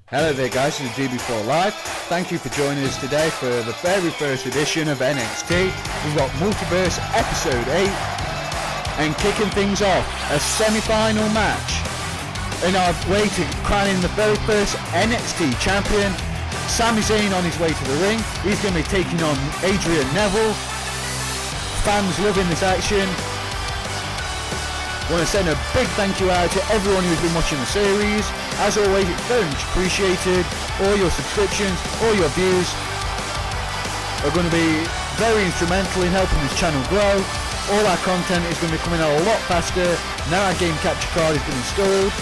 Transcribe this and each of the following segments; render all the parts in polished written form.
Hello there guys, this is GB4 Live. Thank you for joining us today for the very first edition of NXT. We've got Multiverse Episode 8 and kicking things off, a semi-final match in our way to crowning the very first NXT champion. Sami Zayn on his way to the ring. He's going to be taking on Neville. Fans loving this action. I want to send a big thank you out to everyone who's been watching the series. As always, it's very much appreciated. All your subscriptions, all your views are going to be very instrumental in helping this channel grow. All our content is going to be coming out a lot faster now our game capture card has been installed.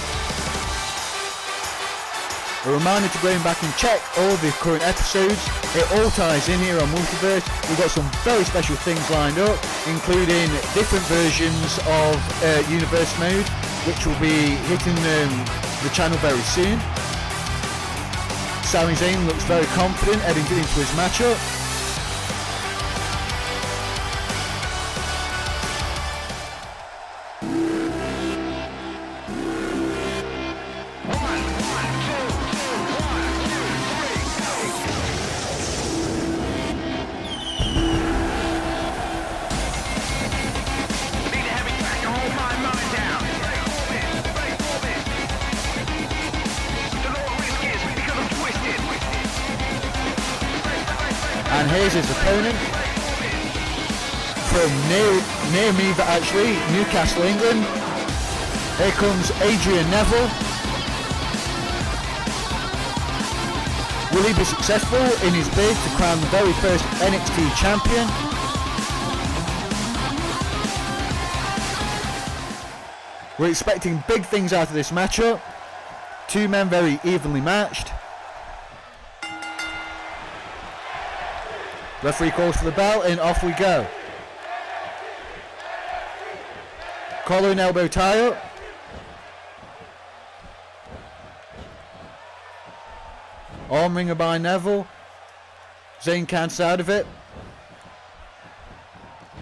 A reminder to go back and check all the current episodes. It all ties in here on Multiverse. We've got some very special things lined up, including different versions of Universe Mode, which will be hitting the channel very soon. Sami Zayn looks very confident heading into his matchup. And here's his opponent from near me, but actually Newcastle, England. Here comes Neville. Will he be successful in his bid to crown the very first NXT champion? We're expecting big things out of this matchup. Two men very evenly matched. Referee calls for the bell and off we go. Collar and elbow tie up. Arm ringer by Neville. Zayn counts out of it.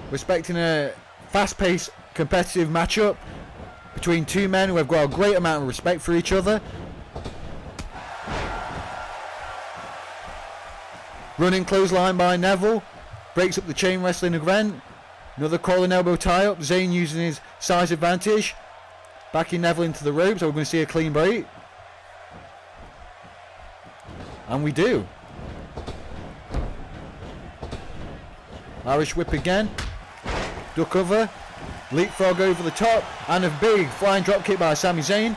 We're expecting a fast-paced competitive matchup between two men who have got a great amount of respect for each other. Running clothesline by Neville. Breaks up the chain wrestling event. Another collar and elbow tie up. Zayn using his size advantage. Backing Neville into the ropes. So we're going to see a clean break. And we do. Irish whip again. Duck over. Leapfrog over the top. And a big flying drop kick by Sami Zayn.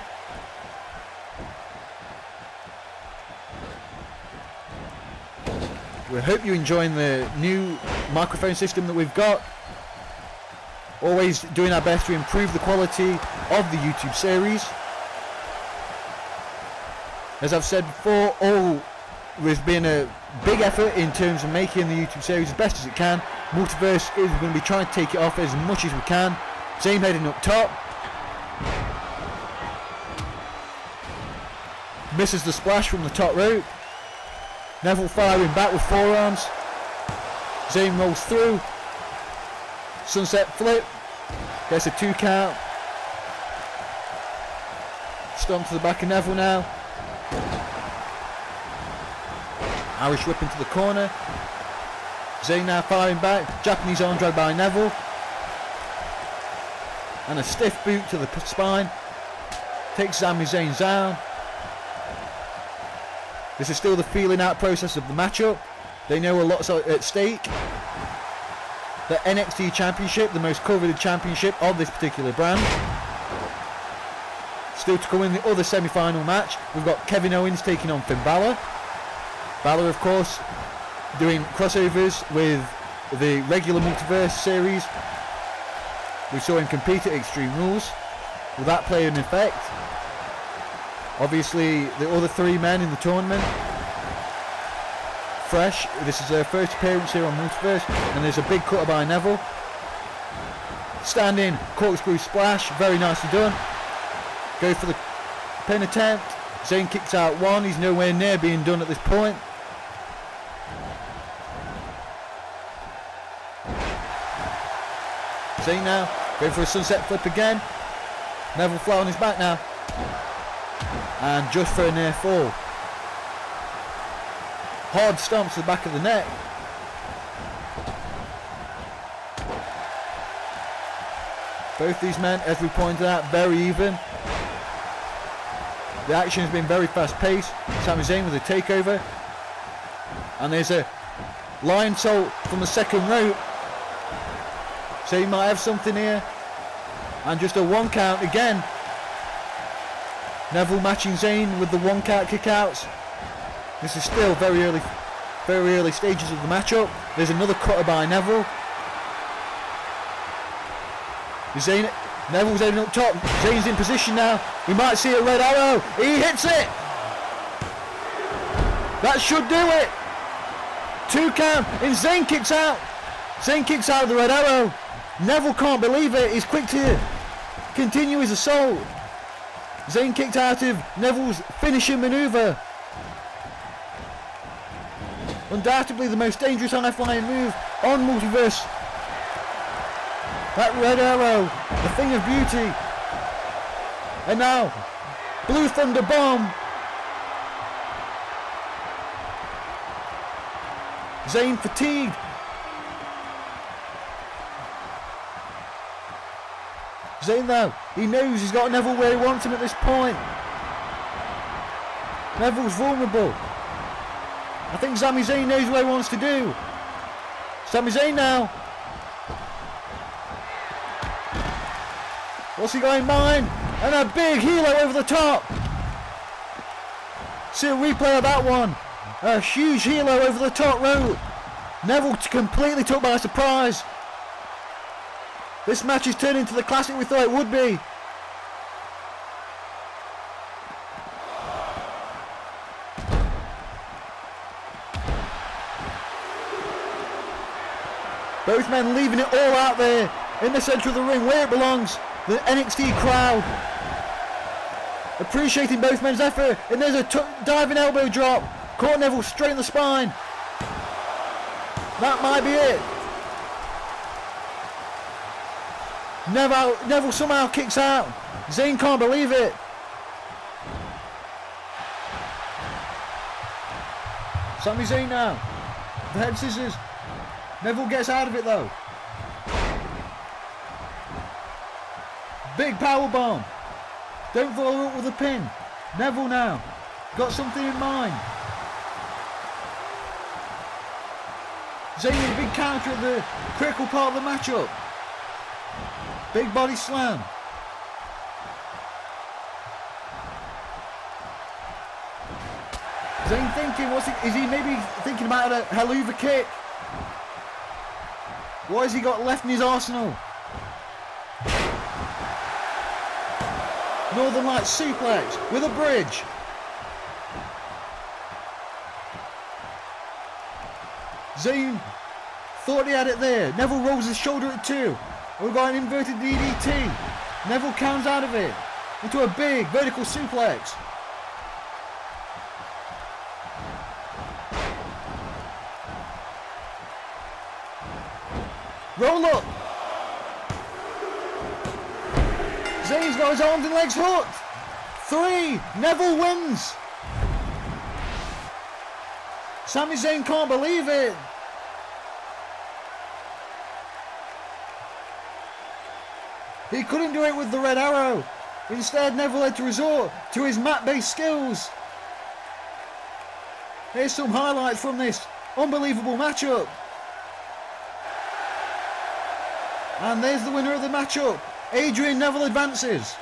We hope you're enjoying the new microphone system that we've got. Always doing our best to improve the quality of the YouTube series. As I've said before, there's been a big effort in terms of making the YouTube series as best as it can. Multiverse is going to be trying to take it off as much as we can. Zayn heading up top. Misses the splash from the top rope. Neville firing back with forearms. Zayn rolls through. Sunset flip. Gets a 2 count. Stomp to the back of Neville now. Irish whip into the corner. Zayn now firing back. Japanese arm drag by Neville. And a stiff boot to the spine. Takes Sami Zayn down. This is still the feeling out process of the matchup. They know a lot's at stake. The NXT Championship, the most coveted championship of this particular brand. Still to come in the other semi-final match, we've got Kevin Owens taking on Finn Balor. Balor, of course, doing crossovers with the regular Multiverse series. We saw him compete at Extreme Rules. Will that play an effect? Obviously, the other three men in the tournament, fresh. This is their first appearance here on Multiverse, and there's a big cutter by Neville. Standing corkscrew splash, very nicely done. Go for the pin attempt. Zayn kicks out one. He's nowhere near being done at this point. Zayn now going for a sunset flip again. Neville flat on his back now. And just for a near fall. hard stomps to the back of the neck. Both these men, as we pointed out, very even. The action has been very fast paced. Sami Zayn with a takeover. And there's a lion salt from the second rope. So he might have something here. And just a 1 count again. Neville matching Zayn with the 1 count kickouts. This is still very early stages of the matchup. There's another cutter by Neville. Neville's heading up top. Zayn's in position now. We might see a red arrow. He hits it. That should do it. 2 count. And Zayn kicks out. Zayn kicks out of the red arrow. Neville can't believe it. He's quick to continue his assault. Zayn kicked out of Neville's finishing maneuver. Undoubtedly the most dangerous high-flying move on Multiverse. That red arrow, the thing of beauty. And now, Blue Thunder Bomb. Zayn fatigued. Zayn though, he knows he's got Neville where he wants him at this point. Neville's vulnerable. I think Sami Zayn knows what he wants to do. Sami Zayn now. What's he got in mind? And a big helo over the top. See a replay of that one. A huge helo over the top rope. Neville completely took by surprise. This match is turning into the classic we thought it would be. Both men leaving it all out there in the centre of the ring where it belongs. The NXT crowd appreciating both men's effort, and there's a diving elbow drop. Caught Neville straight in the spine. That might be it. Neville somehow kicks out. Zayn can't believe it. Sami Zayn now. The head scissors. Neville gets out of it though. Big power bomb. Don't follow up with a pin. Neville now. Got something in mind. Zayn with a big counter at the critical part of the matchup. Big body slam. Zayn thinking, is he maybe thinking about a Helluva kick? What has he got left in his arsenal? Northern Lights suplex with a bridge. Zayn thought he had it there. Neville rolls his shoulder at 2. We've got an inverted DDT. Neville counts out of it into a big vertical suplex. Roll up. Zayn's got his arms and legs hooked. 3. Neville wins. Sami Zayn can't believe it. He couldn't do it with the red arrow. Instead, Neville had to resort to his mat-based skills. Here's some highlights from this unbelievable matchup. And there's the winner of the matchup. Adrian Neville advances.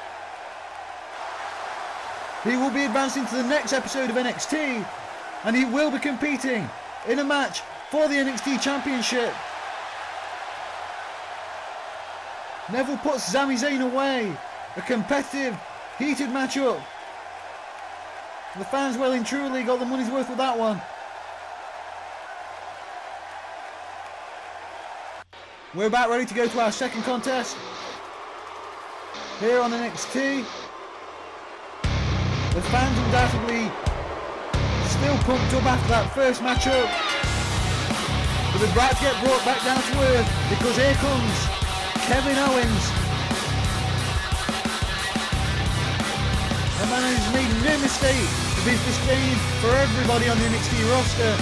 He will be advancing to the next episode of NXT, and he will be competing in a match for the NXT Championship. Neville puts Sami Zayn away. A competitive, heated matchup. The fans well and truly got the money's worth with that one. We're about ready to go to our second contest here on NXT. The fans undoubtedly still pumped up after that first matchup, but they're about to get brought back down to earth because here comes Kevin Owens. The man has made no mistake his disdain for everybody on the NXT roster.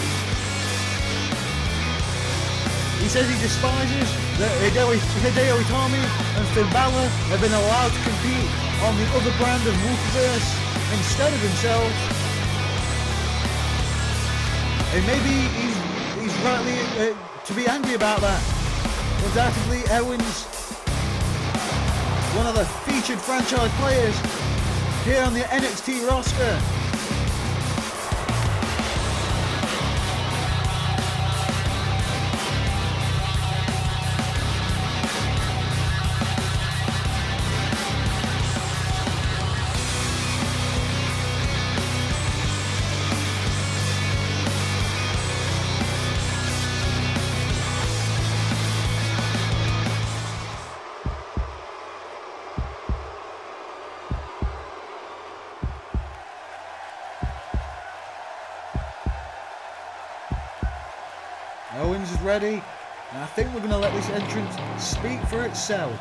He says he despises that Hideo Itami and Finn Balor have been allowed to compete on the other brand of Multiverse instead of himself. And maybe he's rightly to be angry about that. Undoubtedly, Owens, one of the featured franchise players here on the NXT roster. Owens is ready, and I think we're going to let this entrance speak for itself.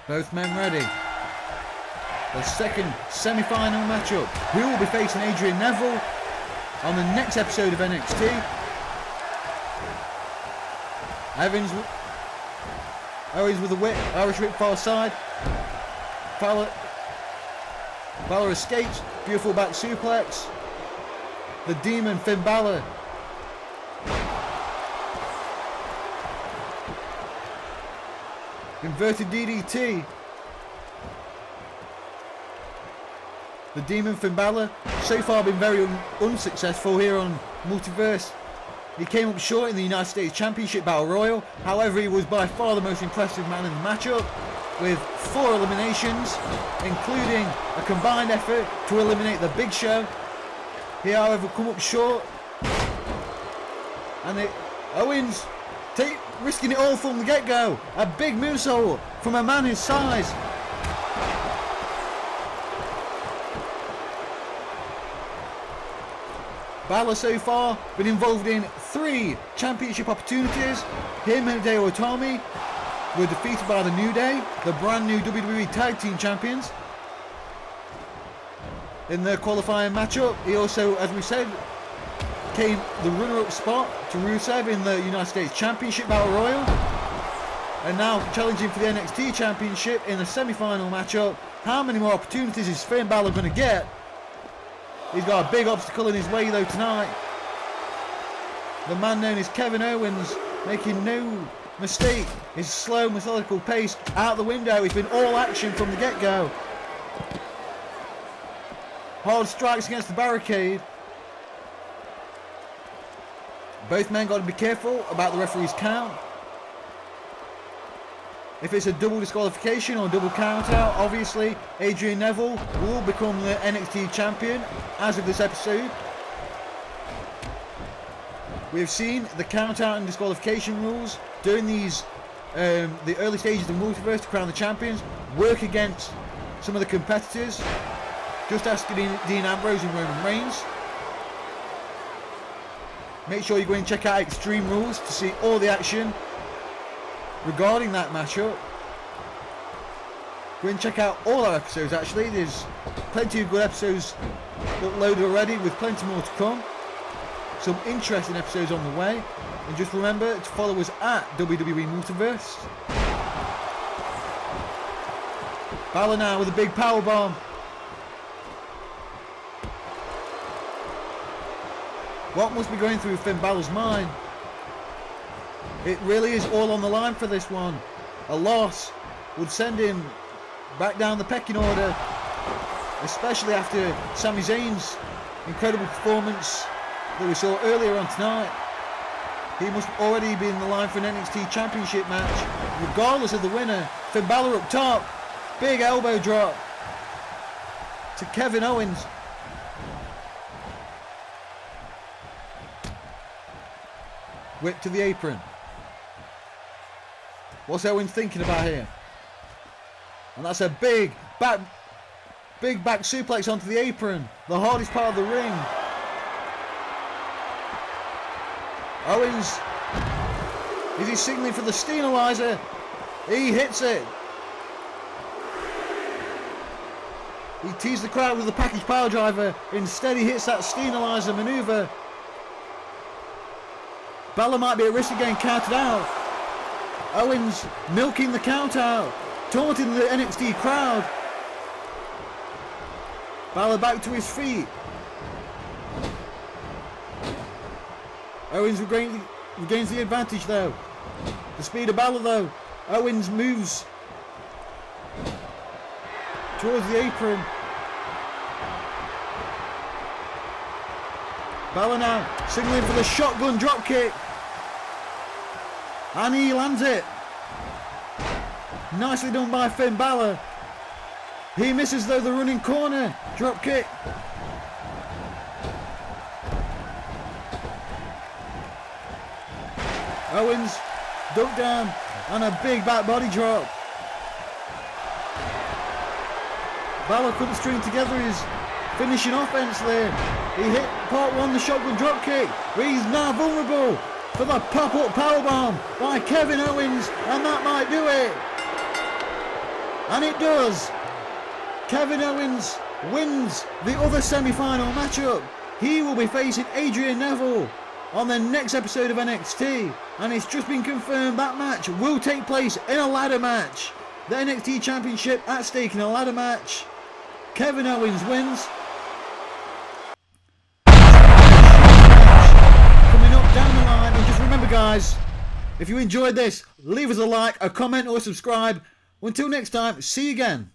Both men ready. The second semi-final matchup. Who will be facing Adrian Neville on the next episode of NXT? Owens with a whip, Irish whip far side. Balor escapes, beautiful back suplex. The Demon Finn Balor. Inverted DDT. The Demon Finn Balor so far been very unsuccessful here on Multiverse. He came up short in the United States Championship Battle Royal. However, he was by far the most impressive man in the matchup with 4 eliminations, including a combined effort to eliminate the Big Show. He however come up short, and Owens risking it all from the get-go. A big moonsault from a man his size. Balor so far been involved in 3 championship opportunities. Him and Hideo Itami were defeated by the New Day, the brand new WWE Tag Team Champions, in their qualifying matchup. He also, as we said, came the runner-up spot to Rusev in the United States Championship Battle Royal, and now challenging for the NXT Championship in the semi-final matchup. How many more opportunities is Finn Balor going to get? He's got a big obstacle in his way though tonight. The man known as Kevin Owens, making no mistake, his slow methodical pace out the window. He's been all action from the get-go. Hard strikes against the barricade. Both men got to be careful about the referee's count. If it's a double disqualification or double count out, obviously Adrian Neville will become the NXT champion as of this episode. We've seen the count out and disqualification rules during these the early stages of Multiverse to crown the champions work against some of the competitors. Just ask Dean Ambrose and Roman Reigns. Make sure you go and check out Extreme Rules to see all the action regarding that matchup. Go and check out all our episodes actually. There's plenty of good episodes uploaded already with plenty more to come. Some interesting episodes on the way. And just remember to follow us at WWE Multiverse. Balor now with a big powerbomb. What must be going through Finn Balor's mind? It really is all on the line for this one. A loss would send him back down the pecking order, especially after Sami Zayn's incredible performance that we saw earlier on tonight. He must already be in the line for an NXT Championship match, regardless of the winner. Finn Balor up top, big elbow drop to Kevin Owens. Whip to the apron. What's Owens thinking about here? And that's a big back suplex onto the apron, the hardest part of the ring. Owens, is he signaling for the Steamalizer? He hits it. He teased the crowd with the package power driver. Instead he hits that Steamalizer maneuver. Balor might be at risk of getting counted out. Owens milking the count out, taunting the NXT crowd. Balor back to his feet. Owens regains the advantage though. The speed of Balor though. Owens moves towards the apron. Balor now signaling for the shotgun dropkick. And he lands it. Nicely done by Finn Balor. He misses though the running corner dropkick. Owens ducked down and a big back body drop. Balor couldn't string together his finishing offense there. He hit part one, the shotgun dropkick. He's now vulnerable for the pop-up powerbomb by Kevin Owens, and that might do it. And it does. Kevin Owens wins the other semi-final matchup. He will be facing Adrian Neville on the next episode of NXT, and it's just been confirmed that match will take place in a ladder match. The NXT Championship at stake in a ladder match. Kevin Owens wins. Coming up down the line, and just remember guys, if you enjoyed this, leave us a like, a comment or subscribe. Until next time, see you again.